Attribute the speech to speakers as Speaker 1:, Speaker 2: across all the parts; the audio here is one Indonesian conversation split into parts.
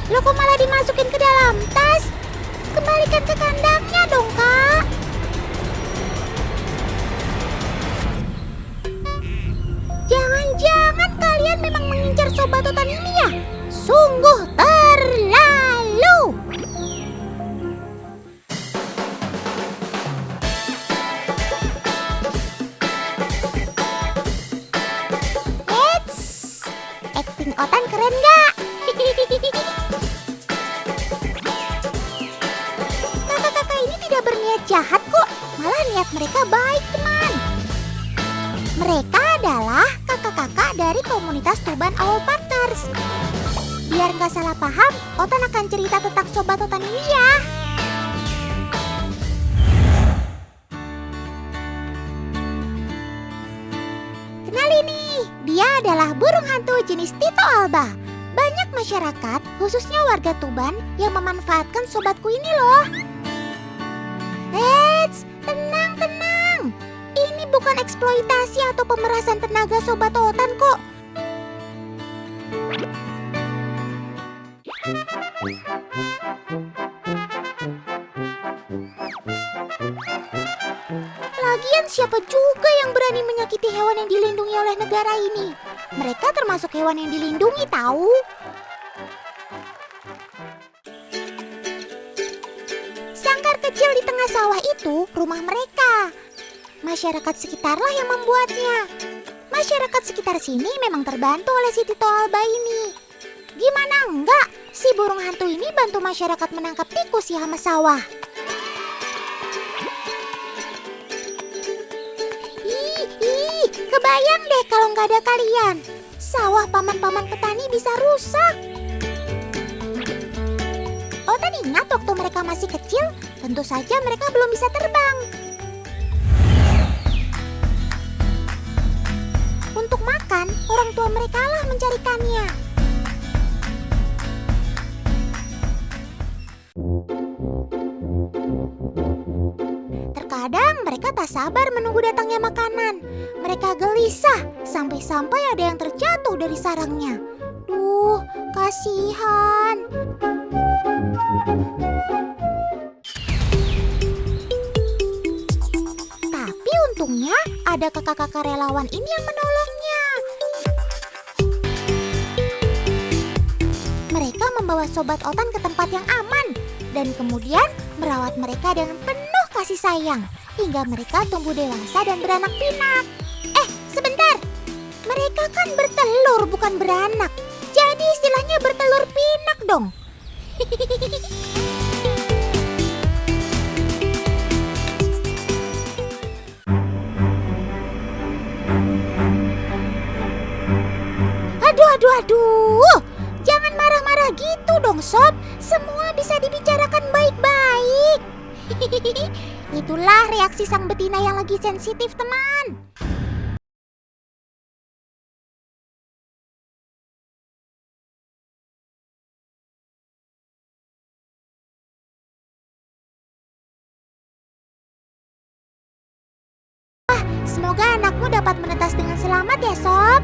Speaker 1: Lo kok malah dimasukin ke dalam tas? Kembalikan ke kandangnya dong, Kak. Jangan-jangan kalian memang mengincar sobat otan ini ya? Sungguh terlalu. Eits, acting otan keren nggak? Kakak-kakak ini tidak berniat jahat kok. Malah niat mereka baik, teman. Mereka adalah kakak-kakak dari komunitas Tuban Owl Partners. Biar nggak salah paham, Otan akan cerita tentang sobat Otan ini ya. Kenali nih, dia adalah burung hantu jenis Tito Alba. Banyak masyarakat, khususnya warga Tuban, yang memanfaatkan sobatku ini loh. Eits, tenang. Ini bukan eksploitasi atau pemerasan tenaga sobat Otan kok. Lagian siapa juga yang berani menyakiti hewan yang dilindungi oleh negara ini? Mereka termasuk hewan yang dilindungi tahu. Sangkar kecil di tengah sawah itu rumah mereka. Masyarakat sekitarlah yang membuatnya. Masyarakat sekitar sini memang terbantu oleh si Tito Alba ini. Gimana enggak? Si burung hantu ini bantu masyarakat menangkap tikus di hama sawah. Ih, kebayang deh kalau nggak ada kalian. Sawah paman-paman petani bisa rusak. Otan ingat waktu mereka masih kecil, tentu saja mereka belum bisa terbang. Untuk makan, orang tua mereka lah mencarikannya. Terkadang mereka tak sabar menunggu datangnya makanan. Mereka gelisah, sampai-sampai ada yang terjatuh dari sarangnya. Duh, kasihan. Tapi untungnya ada kakak-kakak relawan ini yang menolongnya. Mereka membawa sobat Otan ke tempat yang aman dan kemudian merawat mereka dengan penuh kasih sayang hingga mereka tumbuh dewasa dan beranak pinak. Sebentar, mereka kan bertelur bukan beranak. Jadi istilahnya bertelur pinak dong. Aduh. Jangan marah-marah gitu dong, Sob. Semua bisa dibicarakan baik-baik. Itulah reaksi sang betina yang lagi sensitif, teman. Semoga anakmu dapat menetas dengan selamat ya, Sob.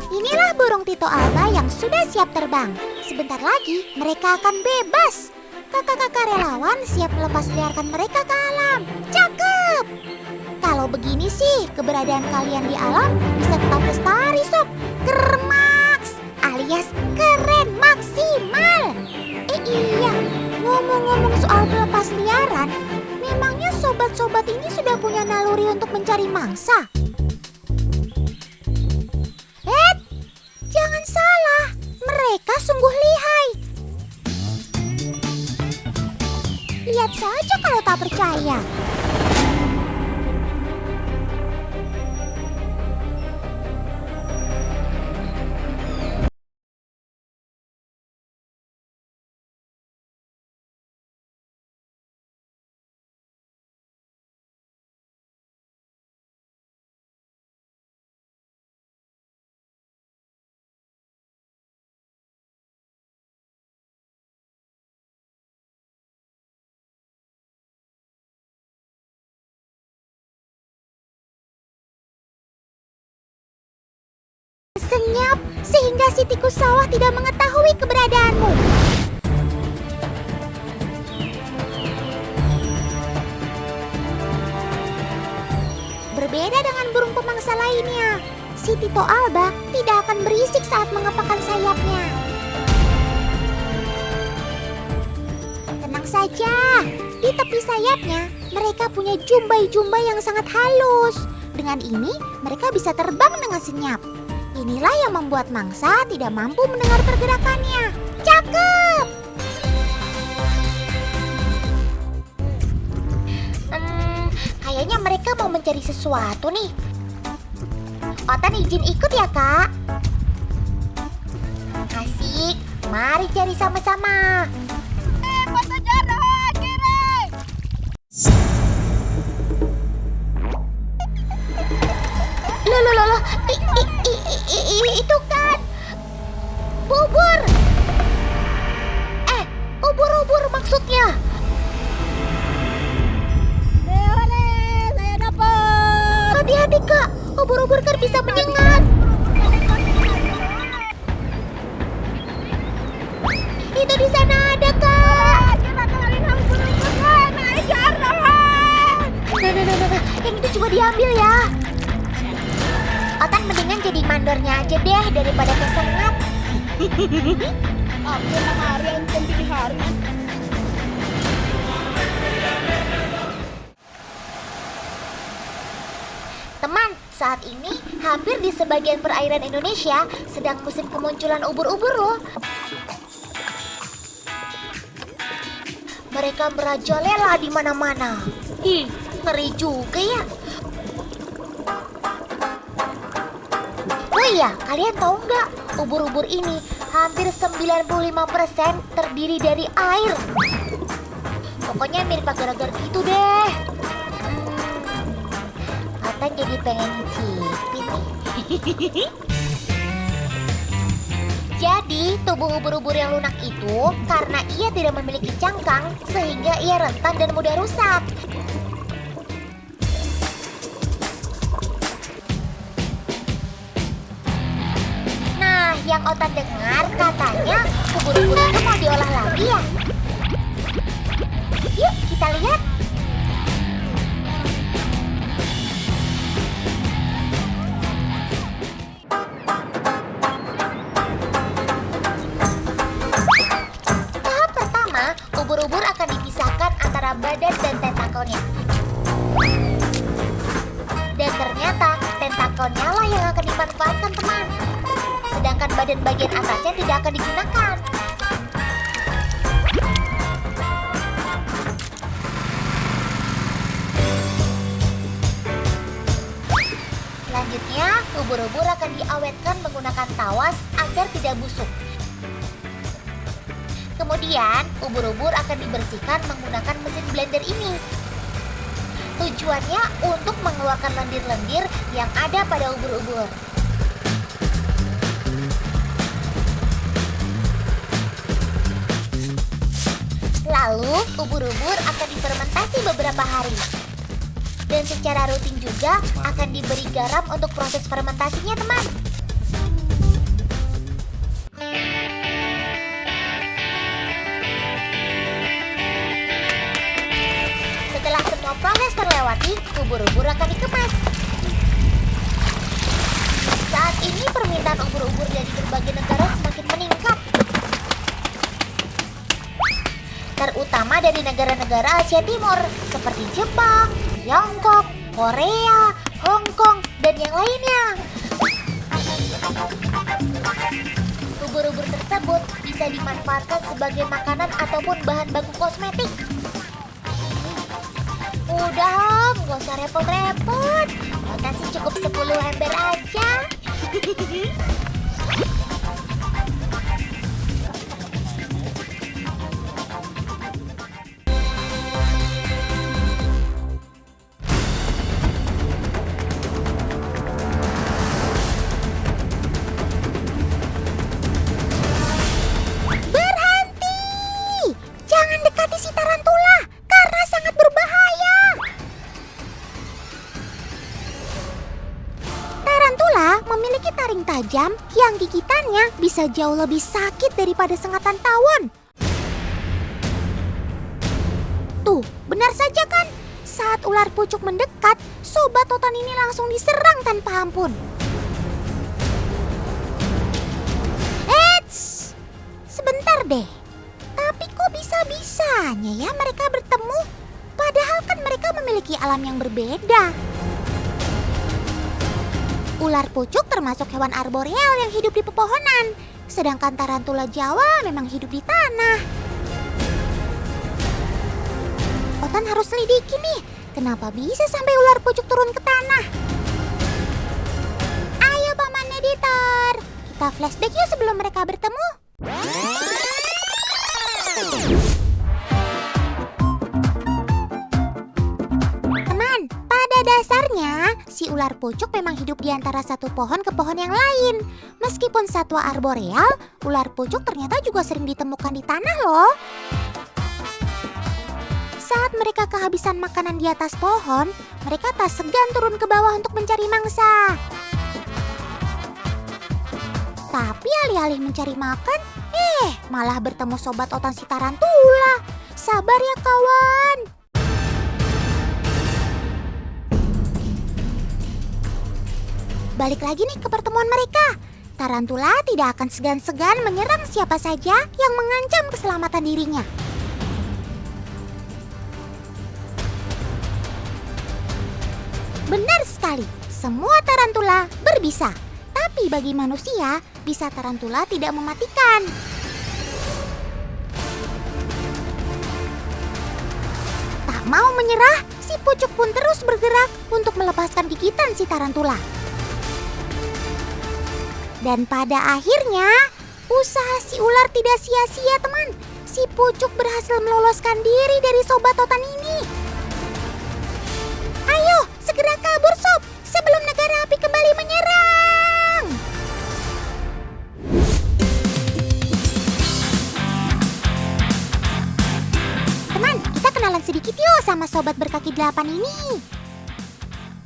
Speaker 1: Inilah burung Tito Alba yang sudah siap terbang. Sebentar lagi mereka akan bebas. Kakak-kakak relawan siap melepas liarkan mereka ke alam. Cakep! Kalau begini sih, keberadaan kalian di alam bisa tetap lestari, Sob. Kermaks alias keren maksimal. Iya, ngomong-ngomong soal pelepas liaran, memangnya sobat-sobat ini sudah punya naluri untuk mencari mangsa? Jangan salah, mereka sungguh lihai. Lihat saja kalau tak percaya. sehingga si tikus sawah tidak mengetahui keberadaanmu. Berbeda dengan burung pemangsa lainnya, si Tito Alba tidak akan berisik saat mengepakkan sayapnya. Tenang saja, di tepi sayapnya mereka punya jumbai-jumbai yang sangat halus. Dengan ini mereka bisa terbang dengan senyap. Inilah yang membuat mangsa tidak mampu mendengar pergerakannya. Cakep! Kayaknya mereka mau mencari sesuatu nih. Otan izin ikut ya, Kak. Asik, mari cari sama-sama. Pasajaran, kiri! Loh, itu kan bubur. Ubur-ubur maksudnya. Saya dapat. Hati-hati, Kak. Ubur-ubur kan bisa menyengat. Itu di sana ada, Kak. Kita kenalin ubur-ubur. Naik jarak. Nah. Yang itu juga diambil ya. Otan mendingan jadi mandornya aja deh daripada kesengat.
Speaker 2: Aku nama hari yang cantik hari.
Speaker 1: Teman, saat ini hampir di sebagian perairan Indonesia sedang musim kemunculan ubur-ubur loh. Mereka merajalela di mana-mana. Ngeri juga ya. Oh iya, kalian tahu nggak? Ubur-ubur ini hampir 95% terdiri dari air. Pokoknya mirip agar-agar gitu deh. Atan jadi pengen cipin nih. Jadi, tubuh ubur-ubur yang lunak itu karena ia tidak memiliki cangkang sehingga ia rentan dan mudah rusak. Yang Otan dengar katanya ubur-ubur itu mau diolah lagi ya. Yuk kita lihat. Tahap pertama, ubur-ubur akan dipisahkan antara badan dan tentakelnya. Dan ternyata tentakelnya lah yang akan dimanfaatkan, teman. Sedangkan badan bagian atasnya tidak akan digunakan. Selanjutnya, ubur-ubur akan diawetkan menggunakan tawas agar tidak busuk. Kemudian, ubur-ubur akan dibersihkan menggunakan mesin blender ini. Tujuannya untuk mengeluarkan lendir-lendir yang ada pada ubur-ubur. Lalu, ubur-ubur akan difermentasi beberapa hari. Dan secara rutin juga akan diberi garam untuk proses fermentasinya, teman. Setelah semua proses terlewati, ubur-ubur akan dikemas. Saat ini permintaan ubur-ubur dari berbagai negara semakin meningkat. Terutama dari negara-negara Asia Timur seperti Jepang, Tiongkok, Korea, Hong Kong, dan yang lainnya. Ubur-ubur tersebut bisa dimanfaatkan sebagai makanan ataupun bahan baku kosmetik. Udah, nggak usah repot-repot. Kita sih cukup 10 ember aja. memiliki taring tajam yang gigitannya bisa jauh lebih sakit daripada sengatan tawon. Tuh, benar saja kan? Saat ular pucuk mendekat, sobat totan ini langsung diserang tanpa ampun. Eits! Sebentar deh. Tapi kok bisa-bisanya ya mereka bertemu? Padahal kan mereka memiliki alam yang berbeda. Ular pucuk termasuk hewan arboreal yang hidup di pepohonan, sedangkan tarantula Jawa memang hidup di tanah. Otan harus selidiki nih, kenapa bisa sampai ular pucuk turun ke tanah? Ayo Paman Editor, kita flashback yuk sebelum mereka bertemu. Dasarnya, si ular pucuk memang hidup di antara satu pohon ke pohon yang lain. Meskipun satwa arboreal, ular pucuk ternyata juga sering ditemukan di tanah loh. Saat mereka kehabisan makanan di atas pohon, mereka tak segan turun ke bawah untuk mencari mangsa. Tapi alih-alih mencari makan, malah bertemu sobat otan si tarantula. Sabar ya kawan. Balik lagi nih ke pertemuan mereka. Tarantula tidak akan segan-segan menyerang siapa saja yang mengancam keselamatan dirinya. Benar sekali, semua tarantula berbisa. Tapi bagi manusia, bisa tarantula tidak mematikan. Tak mau menyerah, si pucuk pun terus bergerak untuk melepaskan gigitan si tarantula. Dan pada akhirnya, usaha si ular tidak sia-sia teman. Si pucuk berhasil meloloskan diri dari sobat totan ini. Ayo, segera kabur sob, sebelum negara api kembali menyerang. Teman, kita kenalan sedikit yuk sama sobat berkaki 8 ini.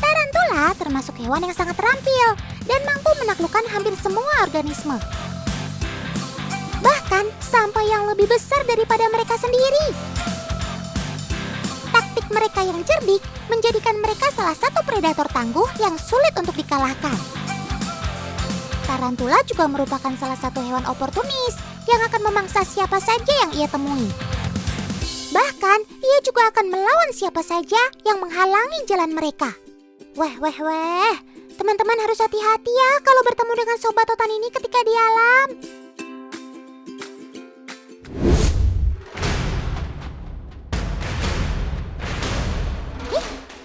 Speaker 1: Tarantula termasuk hewan yang sangat terampil dan mampu menaklukkan hampir semua organisme. Bahkan sampai yang lebih besar daripada mereka sendiri. Taktik mereka yang cerdik menjadikan mereka salah satu predator tangguh yang sulit untuk dikalahkan. Tarantula juga merupakan salah satu hewan oportunis yang akan memangsa siapa saja yang ia temui. Bahkan ia juga akan melawan siapa saja yang menghalangi jalan mereka. Weh, teman-teman harus hati-hati ya kalau bertemu dengan sobat totan ini ketika di alam.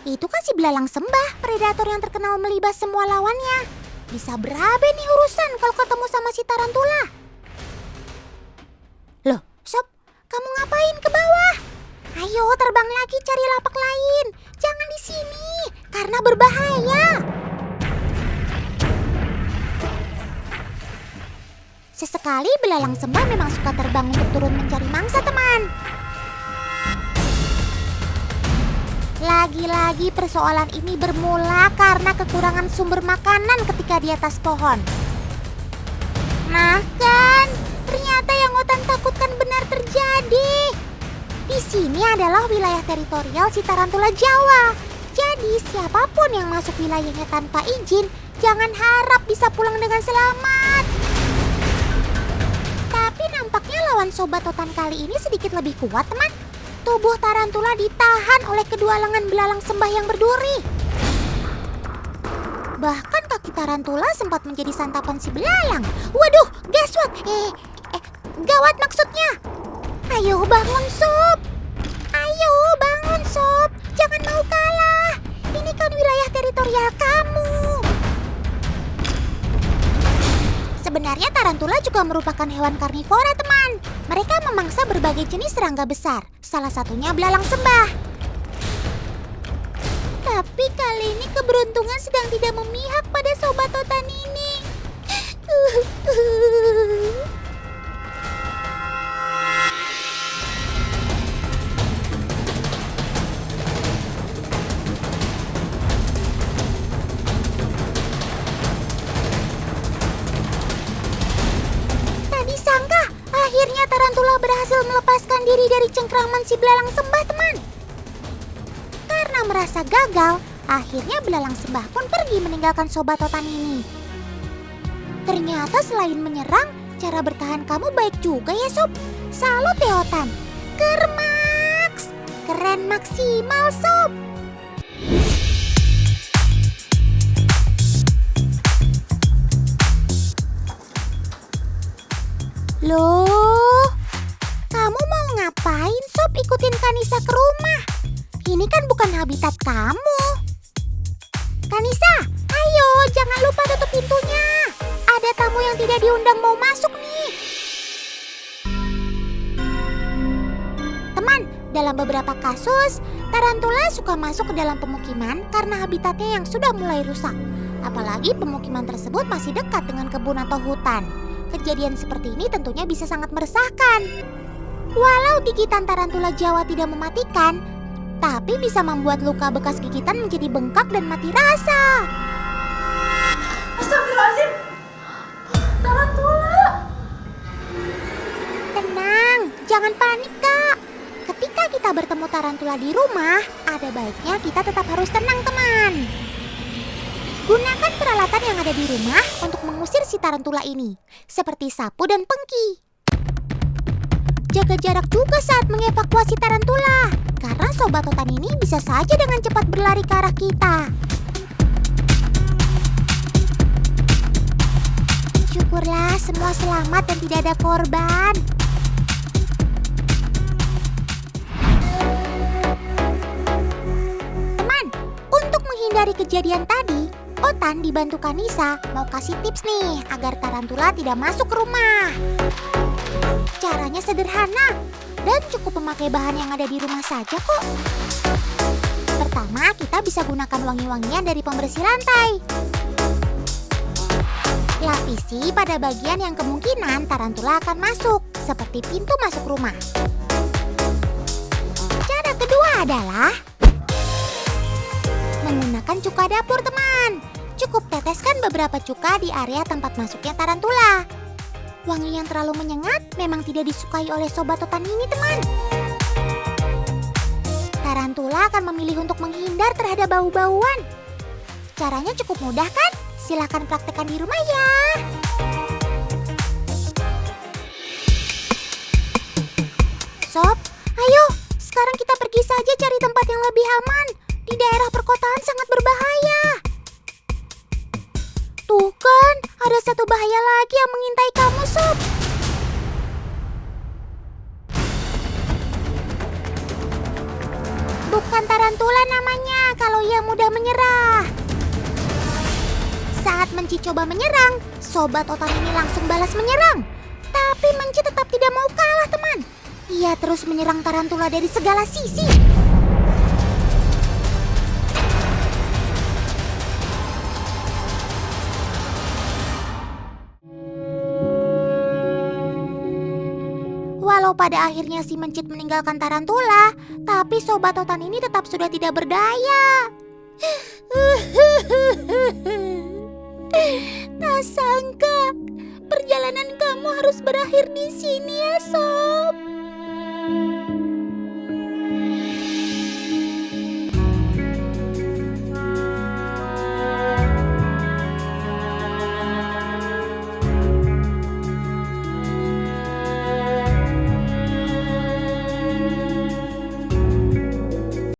Speaker 1: Itu kan si belalang sembah, predator yang terkenal melibas semua lawannya. Bisa berabe nih urusan kalau ketemu sama si tarantula. Loh, sob, kamu ngapain ke bawah? Ayo terbang lagi cari lapak lain. Jangan di sini, karena berbahaya. Sesekali belalang sembah memang suka terbang untuk turun mencari mangsa, teman. Lagi-lagi persoalan ini bermula karena kekurangan sumber makanan ketika di atas pohon. Nah kan, ternyata yang Otan takutkan benar terjadi. Di sini adalah wilayah teritorial si tarantula Jawa. Jadi siapapun yang masuk wilayahnya tanpa izin, jangan harap bisa pulang dengan selamat. Tapi nampaknya lawan sobat Otan kali ini sedikit lebih kuat, teman. Tubuh tarantula ditahan oleh kedua lengan belalang sembah yang berduri. Bahkan kaki tarantula sempat menjadi santapan si belalang. Waduh, gaswat. Gawat maksudnya. Ayo bangun sob. Ayo bangun sob. Jangan mau kalah. Ini kan wilayah teritorial kamu. Sebenarnya tarantula juga merupakan hewan karnivora, teman. Mereka memangsa berbagai jenis serangga besar. Salah satunya belalang sembah. Tapi kali ini keberuntungan sedang tidak memihak pada sobat Otan ini. melepaskan diri dari cengkraman si belalang sembah, teman. Karena merasa gagal, akhirnya belalang sembah pun pergi meninggalkan sobat Otan ini. Ternyata selain menyerang, cara bertahan kamu baik juga ya, Sob. Salut ya, Otan. Kermaks! Keren maksimal, Sob. Loh, kamu mau ngapain, Sob, ikutin Kanisa ke rumah? Ini kan bukan habitat kamu. Kanisa, ayo jangan lupa tutup pintunya. Ada tamu yang tidak diundang mau masuk nih. Teman, dalam beberapa kasus, tarantula suka masuk ke dalam pemukiman karena habitatnya yang sudah mulai rusak. Apalagi pemukiman tersebut masih dekat dengan kebun atau hutan. Kejadian seperti ini tentunya bisa sangat meresahkan. Walau gigitan tarantula Jawa tidak mematikan, tapi bisa membuat luka bekas gigitan menjadi bengkak dan mati rasa.
Speaker 2: Astagfirullahaladzim. Tarantula.
Speaker 1: Tenang, jangan panik, Kak. Ketika kita bertemu tarantula di rumah, ada baiknya kita tetap harus tenang, teman. Gunakan peralatan yang ada di rumah untuk mengusir si tarantula ini, seperti sapu dan pengki. Jaga jarak juga saat mengevakuasi tarantula, karena sobat Otan ini bisa saja dengan cepat berlari ke arah kita. Syukurlah semua selamat dan tidak ada korban. Teman, untuk menghindari kejadian tadi, Otan dibantu Kanisa mau kasih tips nih agar tarantula tidak masuk ke rumah. Caranya sederhana dan cukup memakai bahan yang ada di rumah saja kok. Pertama, kita bisa gunakan wangi-wangian dari pembersih lantai. Lapisi pada bagian yang kemungkinan tarantula akan masuk, seperti pintu masuk rumah. Cara kedua adalah menggunakan cuka dapur, teman. Cukup teteskan beberapa cuka di area tempat masuknya tarantula. Wangi yang terlalu menyengat memang tidak disukai oleh sobat Otan ini, teman. Tarantula akan memilih untuk menghindar terhadap bau-bauan. Caranya cukup mudah kan? Silahkan praktekkan di rumah ya. Sob, ayo sekarang kita pergi saja cari tempat yang lebih aman. Di daerah perkotaan sangat berbahaya. Tuh kan, ada satu bahaya lagi yang mengintai kamu, Sob. Bukan tarantula namanya kalau ia mudah menyerah. Saat Menci coba menyerang, sobat Otan ini langsung balas menyerang. Tapi Menci tetap tidak mau kalah, teman. Ia terus menyerang tarantula dari segala sisi. Walau pada akhirnya si Mencit meninggalkan tarantula, tapi sobat Otan ini tetap sudah tidak berdaya. Tak sangka perjalanan kamu harus berakhir di sini ya, Sob.